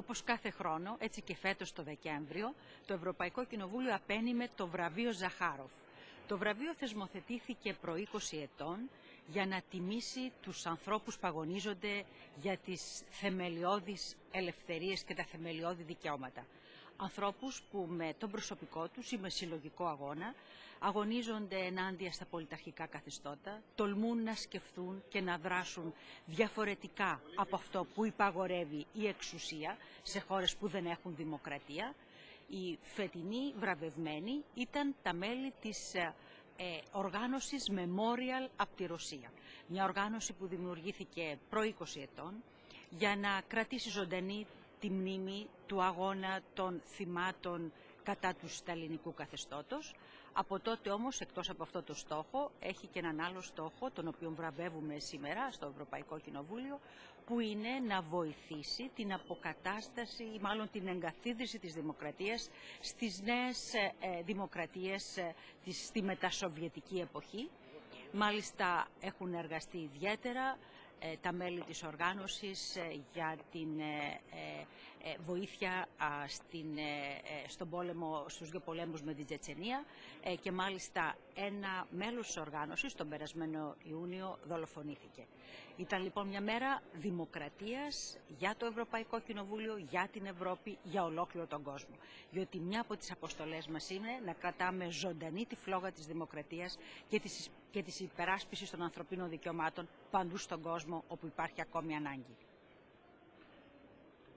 Όπως κάθε χρόνο, έτσι και φέτος το Δεκέμβριο, το Ευρωπαϊκό Κοινοβούλιο απένιμε το βραβείο Ζαχάροφ. Το βραβείο θεσμοθετήθηκε προ 20 ετών για να τιμήσει τους ανθρώπους που αγωνίζονται για τις θεμελιώδεις ελευθερίες και τα θεμελιώδη δικαιώματα. Ανθρώπους που με τον προσωπικό τους ή με συλλογικό αγώνα αγωνίζονται ενάντια στα πολιταρχικά καθεστώτα, τολμούν να σκεφτούν και να δράσουν διαφορετικά από αυτό που υπαγορεύει η εξουσία σε χώρες που δεν έχουν δημοκρατία. Οι φετινοί βραβευμένοι ήταν τα μέλη της οργάνωσης Memorial από τη Ρωσία. Μια οργάνωση που δημιουργήθηκε προ 20 ετών για να κρατήσει ζωντανή τη μνήμη του αγώνα των θυμάτων κατά του σταλινικού καθεστώτος. Από τότε όμως, εκτός από αυτό το στόχο, έχει και έναν άλλο στόχο, τον οποίο βραβεύουμε σήμερα στο Ευρωπαϊκό Κοινοβούλιο, που είναι να βοηθήσει την αποκατάσταση ή μάλλον την εγκαθίδρυση της δημοκρατίας στις νέες δημοκρατίες στη μετασοβιετική εποχή. Μάλιστα έχουν εργαστεί ιδιαίτερα τα μέλη της οργάνωσης για την βοήθεια στον πόλεμο, στους δύο πολέμους με την Τσετσενία και μάλιστα ένα μέλος της οργάνωσης τον περασμένο Ιούνιο δολοφονήθηκε. Ήταν λοιπόν μια μέρα δημοκρατίας για το Ευρωπαϊκό Κοινοβούλιο, για την Ευρώπη, για ολόκληρο τον κόσμο. Διότι μια από τις αποστολές μας είναι να κρατάμε ζωντανή τη φλόγα της δημοκρατίας και της υπεράσπισης των ανθρωπίνων δικαιωμάτων παντού στον κόσμο όπου υπάρχει ακόμη ανάγκη.